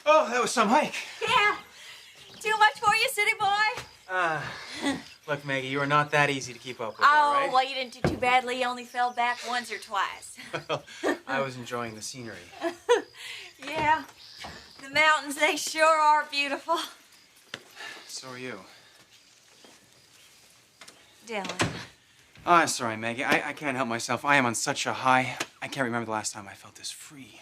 Oh, that was some hike. Yeah. Too much for you, city boy? Look, Maggie, you are not that easy to keep up with, all right? Well, you didn't do too badly. You only fell back once or twice. I was enjoying the scenery. Yeah. The mountains, they sure are beautiful. So are you. Dylan. Oh, I'm sorry, Maggie. I can't help myself. I am on such a high. I can't remember the last time I felt this free.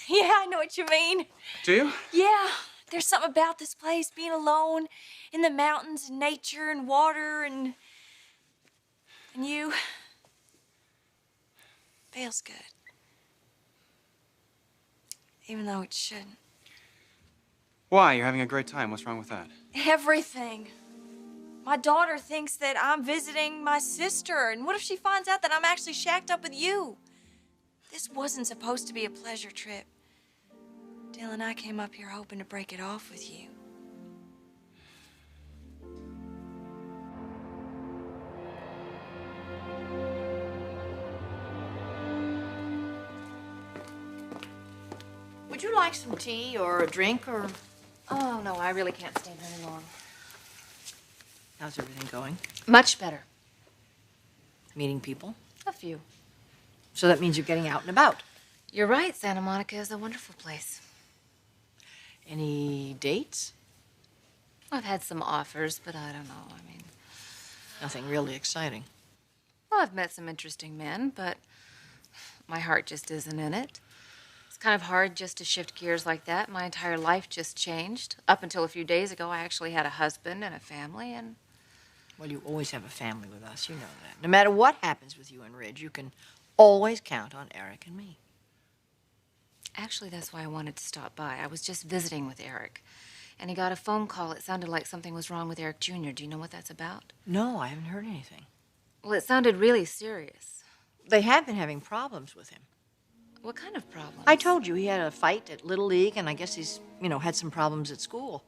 Yeah, I know what you mean. Do you? Yeah. There's something about this place, being alone in the mountains and nature and water and you. Feels good. Even though it shouldn't. Why? You're having a great time. What's wrong with that? Everything. My daughter thinks that I'm visiting my sister, and what if she finds out that I'm actually shacked up with you? This wasn't supposed to be a pleasure trip. Dylan, I came up here hoping to break it off with you. Would you like some tea or a drink or... Oh, no, I really can't stay very long. How's everything going? Much better. Meeting people? A few. So that means you're getting out and about. You're right, Santa Monica is a wonderful place. Any dates? I've had some offers, but I don't know. I mean, Nothing really exciting. well, I've met some interesting men, but my heart just isn't in it. It's kind of hard just to shift gears like that. My entire life just changed. Up until a few days ago, I actually had a husband and a family, and... Well, you always have a family with us, you know that. No matter what happens with you and Ridge, you can always count on Eric and me. Actually, that's why I wanted to stop by. I was just visiting with Eric, and he got a phone call. It sounded like something was wrong with Eric Jr. Do you know what that's about? No, I haven't heard anything. Well, it sounded really serious. They have been having problems with him. What kind of problems? I told you he had a fight at Little League, and I guess he's, had some problems at school.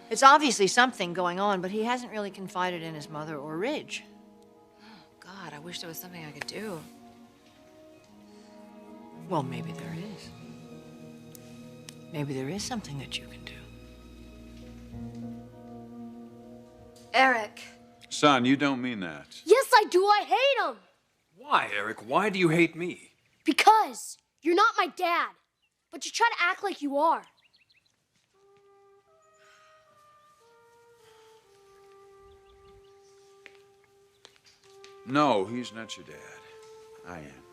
It's obviously something going on, but he hasn't really confided in his mother or Ridge. Oh, God, I wish there was something I could do. Well, maybe there is. Maybe there is something that you can do. Eric. Son, you don't mean that. Yes, I do. I hate him. Why, Eric? Why do you hate me? Because you're not my dad, but you try to act like you are. No, he's not your dad. I am.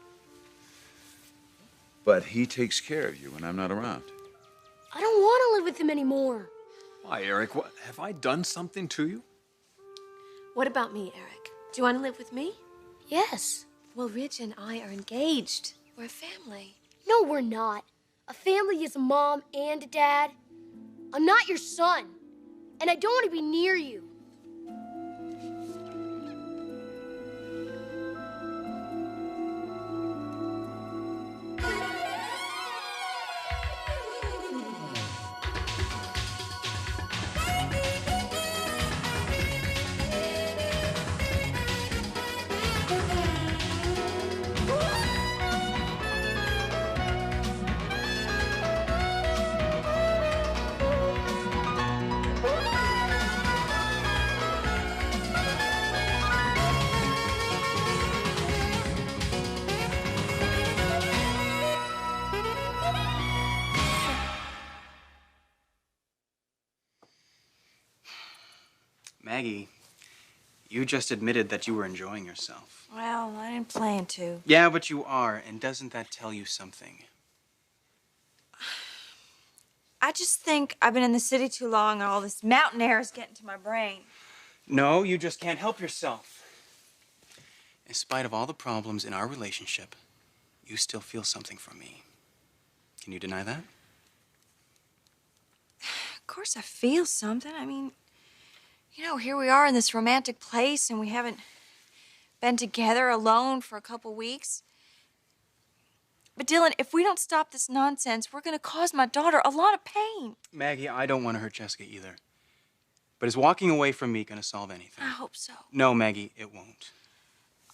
But he takes care of you when I'm not around. I don't want to live with him anymore. Why, Eric? What, have I done something to you? What about me, Eric? Do you want to live with me? Yes. Well, Ridge and I are engaged. We're a family. No, we're not. A family is a mom and a dad. I'm not your son, and I don't want to be near you. Maggie, you just admitted that you were enjoying yourself. Well, I didn't plan to. Yeah, but you are, and doesn't that tell you something? I just think I've been in the city too long and all this mountain air is getting to my brain. No, you just can't help yourself. In spite of all the problems in our relationship, you still feel something for me. Can you deny that? Of course I feel something. I mean, here we are in this romantic place and we haven't been together alone for a couple weeks. But Dylan, if we don't stop this nonsense, we're going to cause my daughter a lot of pain. Maggie, I don't want to hurt Jessica either. But is walking away from me going to solve anything? I hope so. No, Maggie, it won't.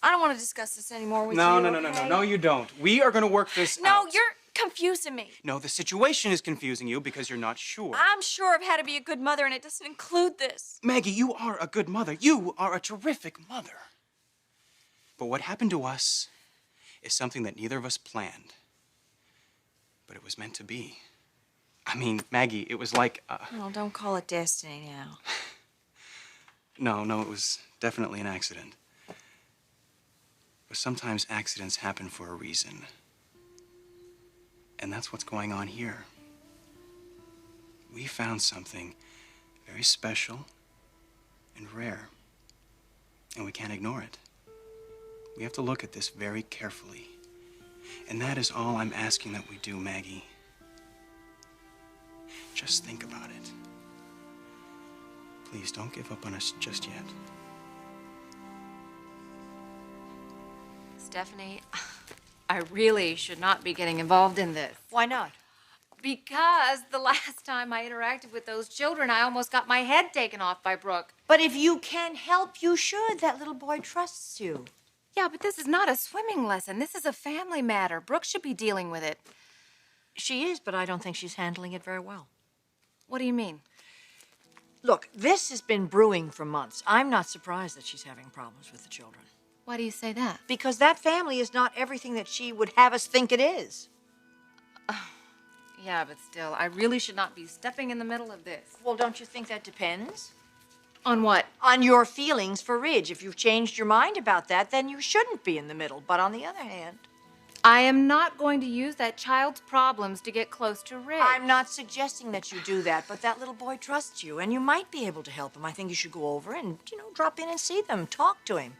I don't want to discuss this anymore with No, you. no, okay? no, you don't. We are going to work this out. No, you're... confusing me. No, the situation is confusing you because you're not sure. I'm sure I've had to be a good mother, and it doesn't include this. Maggie, you are a good mother. You are a terrific mother. But what happened to us is something that neither of us planned. But it was meant to be. I mean, Maggie, it was like... Oh, don't call it destiny now. No, it was definitely an accident. But sometimes accidents happen for a reason. And that's what's going on here. We found something very special and rare. And we can't ignore it. We have to look at this very carefully. And that is all I'm asking that we do, Maggie. Just think about it. Please don't give up on us just yet. Stephanie, I really should not be getting involved in this. Why not? Because the last time I interacted with those children, I almost got my head taken off by Brooke. But if you can help, you should. That little boy trusts you. Yeah, but this is not a swimming lesson. This is a family matter. Brooke should be dealing with it. She is, but I don't think she's handling it very well. What do you mean? Look, this has been brewing for months. I'm not surprised that she's having problems with the children. Why do you say that? Because that family is not everything that she would have us think it is. Yeah, but still, I really should not be stepping in the middle of this. Well, don't you think that depends? On what? On your feelings for Ridge. If you've changed your mind about that, then you shouldn't be in the middle. But on the other hand... I am not going to use that child's problems to get close to Ridge. I'm not suggesting that you do that, but that little boy trusts you, and you might be able to help him. I think you should go over and, drop in and see them, talk to him.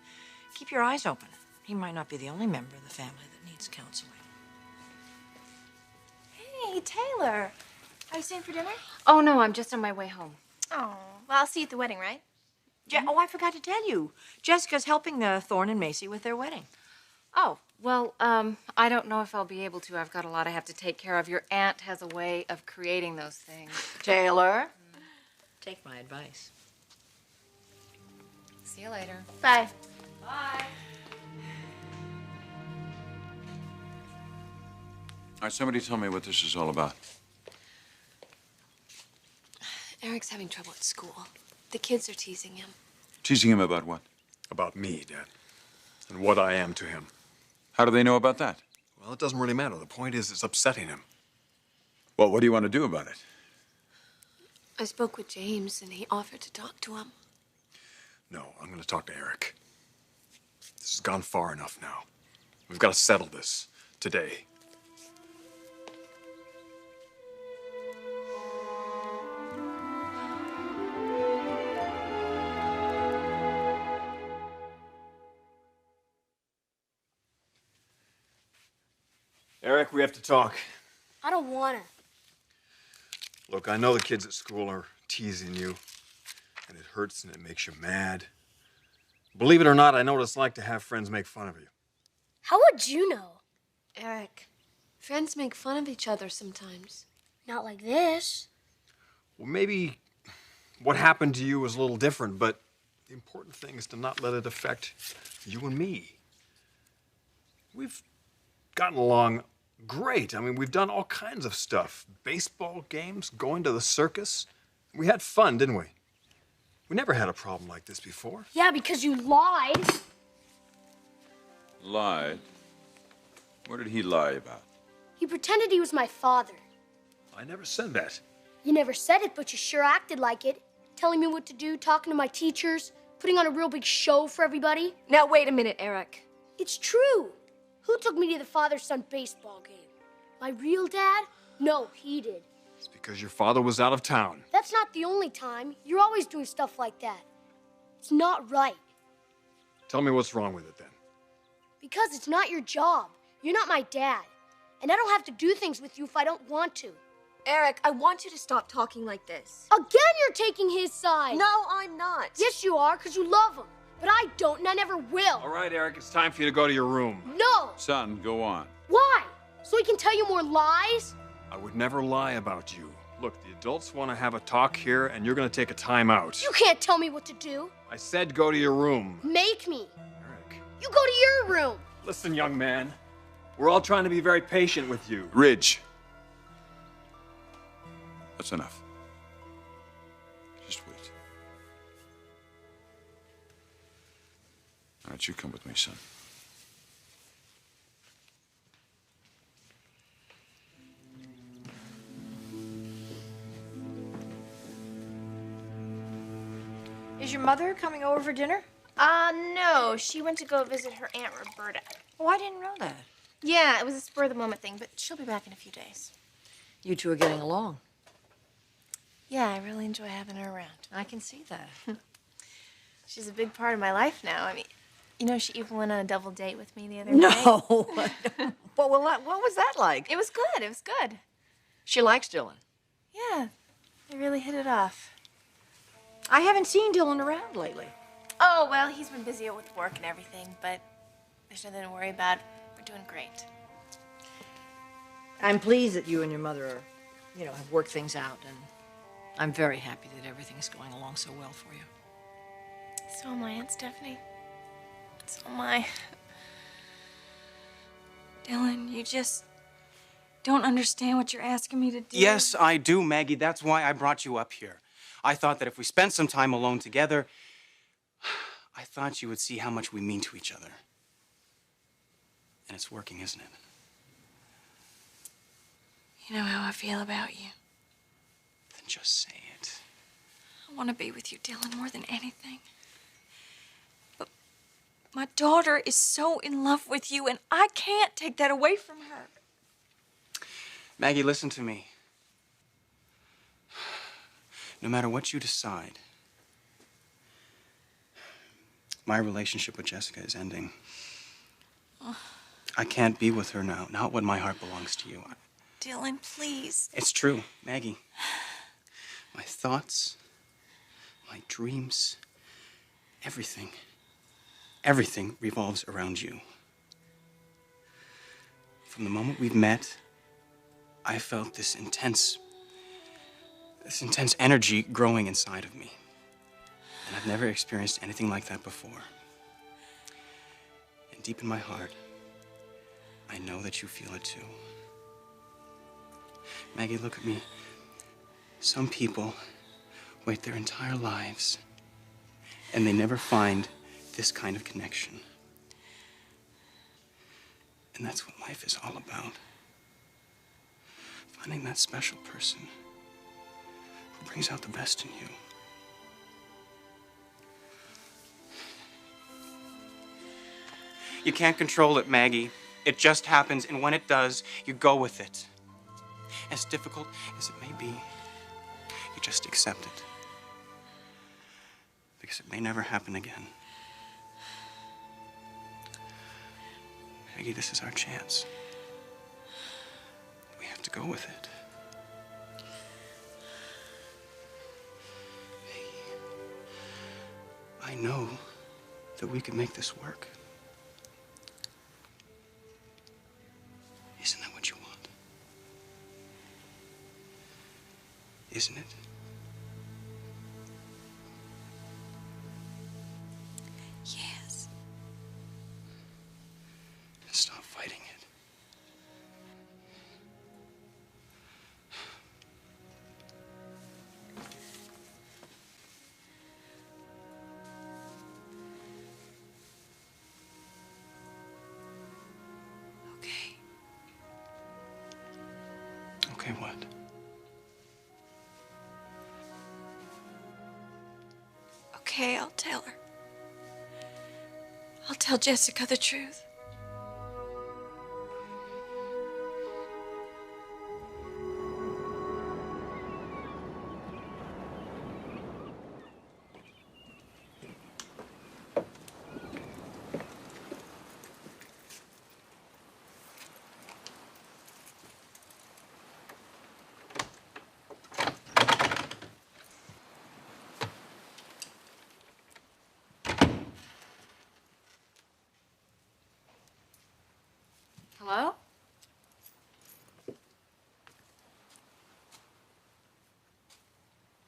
Keep your eyes open. He might not be the only member of the family that needs counseling. Hey, Taylor. Are you staying for dinner? Oh, no, I'm just on my way home. Oh, well, I'll see you at the wedding, right? Oh, I forgot to tell you. Jessica's helping Thorne and Macy with their wedding. Oh, well, I don't know if I'll be able to. I've got a lot I have to take care of. Your aunt has a way of creating those things. Taylor, take my advice. See you later. Bye. Bye. All right, somebody tell me what this is all about. Eric's having trouble at school. The kids are teasing him. Teasing him about what? About me, Dad. And what I am to him. How do they know about that? Well, it doesn't really matter. The point is, it's upsetting him. Well, what do you want to do about it? I spoke with James, and he offered to talk to him. No, I'm going to talk to Eric. This has gone far enough now. We've got to settle this today. Eric, we have to talk. I don't wanna. Look, I know the kids at school are teasing you, and it hurts and it makes you mad. Believe it or not, I know what it's like to have friends make fun of you. How would you know? Eric, friends make fun of each other sometimes. Not like this. Well, maybe what happened to you was a little different, but the important thing is to not let it affect you and me. We've gotten along great. I mean, we've done all kinds of stuff. Baseball games, going to the circus. We had fun, didn't we? We never had a problem like this before. Yeah, because you lied. Lied? What did he lie about? He pretended he was my father. I never said that. You never said it, but you sure acted like it. Telling me what to do, talking to my teachers, putting on a real big show for everybody. Now, wait a minute, Eric. It's true. Who took me to the father-son baseball game? My real dad? No, he did. It's because your father was out of town. That's not the only time. You're always doing stuff like that. It's not right. Tell me what's wrong with it then. Because it's not your job. You're not my dad. And I don't have to do things with you if I don't want to. Eric, I want you to stop talking like this. Again, you're taking his side. No, I'm not. Yes, you are, because you love him. But I don't, and I never will. All right, Eric, it's time for you to go to your room. No! Son, go on. Why? So he can tell you more lies? I would never lie about you. Look, the adults want to have a talk here, and you're going to take a time out. You can't tell me what to do. I said go to your room. Make me. Eric. You go to your room. Listen, young man. We're all trying to be very patient with you. Ridge. That's enough. Just wait. All right, you come with me, son. Is your mother coming over for dinner? No. She went to go visit her Aunt Roberta. Oh, I didn't know that. Yeah, it was a spur-of-the-moment thing, but she'll be back in a few days. You two are getting along. Yeah, I really enjoy having her around. I can see that. She's a big part of my life now. I mean, you know, she even went on a double date with me the other No. night. what was that like? It was good. It was good. She likes Dylan. Yeah, they really hit it off. I haven't seen Dylan around lately. Oh, well, he's been busy with work and everything, but there's nothing to worry about. We're doing great. I'm pleased that you and your mother are, have worked things out, and I'm very happy that everything's going along so well for you. So am I, Aunt Stephanie. So am I. Dylan, you just don't understand what you're asking me to do. Yes, I do, Maggie. That's why I brought you up here. I thought that if we spent some time alone together, I thought you would see how much we mean to each other. And it's working, isn't it? You know how I feel about you. Then just say it. I want to be with you, Dylan, more than anything. But my daughter is so in love with you, and I can't take that away from her. Maggie, listen to me. No matter what you decide, my relationship with Jessica is ending. I can't be with her now, not when my heart belongs to you. Dylan, please. It's true, Maggie. My thoughts, my dreams, everything revolves around you. From the moment we've met, I felt this intense energy growing inside of me. And I've never experienced anything like that before. And deep in my heart, I know that you feel it too. Maggie, look at me. Some people wait their entire lives, and they never find this kind of connection. And that's what life is all about. Finding that special person who brings out the best in you. You can't control it, Maggie. It just happens, and when it does, you go with it. As difficult as it may be, you just accept it. Because it may never happen again. Maggie, this is our chance. We have to go with it. I know that we can make this work. Isn't that what you want? Isn't it? Yes. Stop fighting it. Okay. Okay, what? Okay, I'll tell her. I'll tell Jessica the truth. Hello?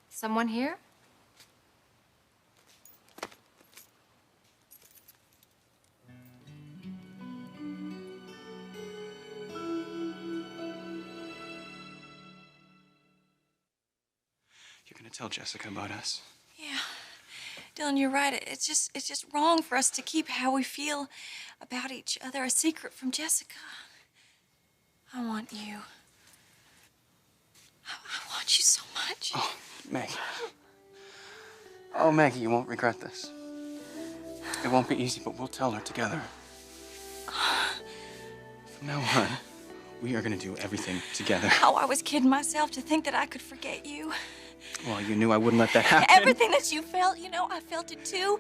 Someone here? You're gonna tell Jessica about us. Yeah. Dylan, you're right. It's just wrong for us to keep how we feel about each other a secret from Jessica. I want you. I want you so much. Oh, Maggie. Oh, Maggie, you won't regret this. It won't be easy, but we'll tell her together. From now on, we are gonna do everything together. Oh, I was kidding myself to think that I could forget you. Well, you knew I wouldn't let that happen. Everything that you felt, I felt it too.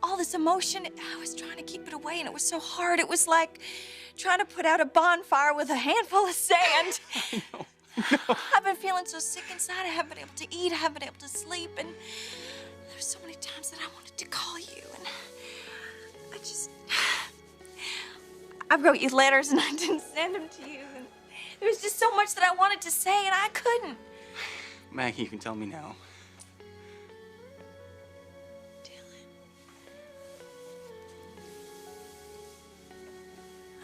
All this emotion, I was trying to keep it away, and it was so hard. It was like trying to put out a bonfire with a handful of sand. I know. No. I've been feeling so sick inside. I haven't been able to eat. I haven't been able to sleep. And there's so many times that I wanted to call you. And I wrote you letters and I didn't send them to you. And there was just so much that I wanted to say and I couldn't. Maggie, you can tell me now. Dylan.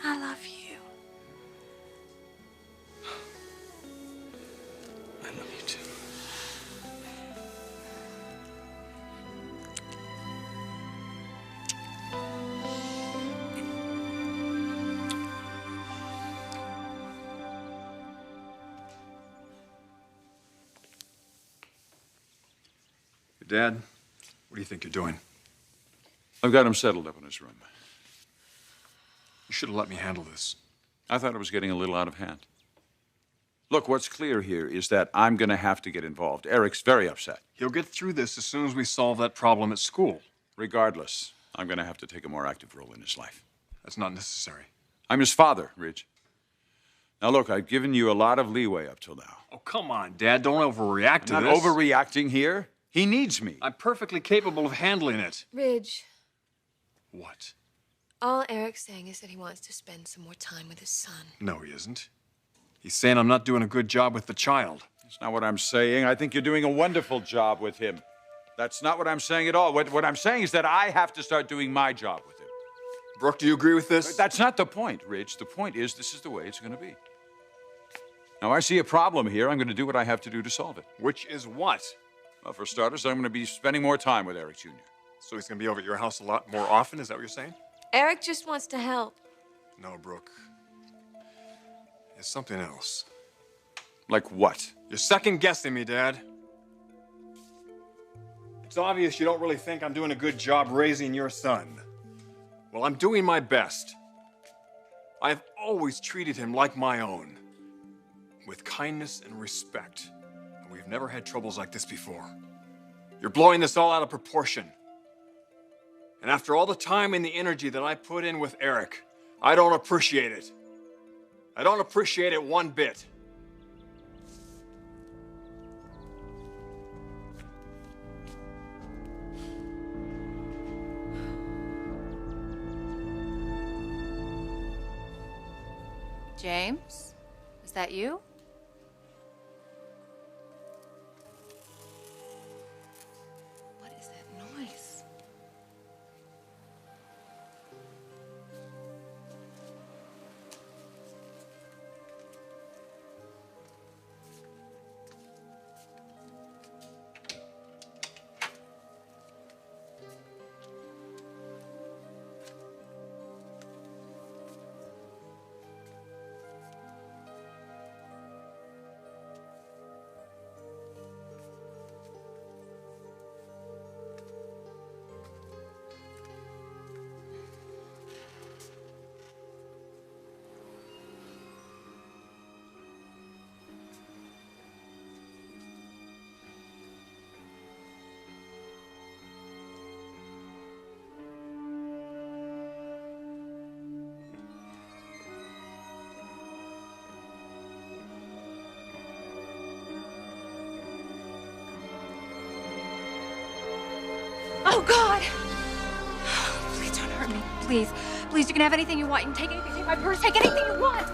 I love you. I love you too. Dad, what do you think you're doing? I've got him settled up in his room. You should have let me handle this. I thought it was getting a little out of hand. Look, what's clear here is that I'm going to have to get involved. Eric's very upset. He'll get through this as soon as we solve that problem at school. Regardless, I'm going to have to take a more active role in his life. That's not necessary. I'm his father, Ridge. Now, look, I've given you a lot of leeway up till now. Oh, come on, Dad. Don't overreact to I'm this. not overreacting here. He needs me. I'm perfectly capable of handling it. Ridge, What? all Eric's saying is that he wants to spend some more time with his son. No, he isn't. He's saying I'm not doing a good job with the child. That's not what I'm saying. I think you're doing a wonderful job with him. That's not what I'm saying at all. What I'm saying is that I have to start doing my job with him. Brooke, do you agree with this? That's not the point, Ridge. The point is this is the way it's going to be. Now, I see a problem here. I'm going to do what I have to do to solve it. Which is what? Well, for starters, I'm going to be spending more time with Eric Jr. So he's going to be over at your house a lot more often? Is that what you're saying? Eric just wants to help. No, Brooke. It's something else. Like what? You're second-guessing me, Dad. It's obvious you don't really think I'm doing a good job raising your son. Well, I'm doing my best. I've always treated him like my own, with kindness and respect. And we've never had troubles like this before. You're blowing this all out of proportion. And after all the time and the energy that I put in with Eric, I don't appreciate it. I don't appreciate it one bit. James, is that you? What is that noise? Oh, God! Please don't hurt me. Please. Please, you can have anything you want. You can take anything. Take my purse. Take anything you want.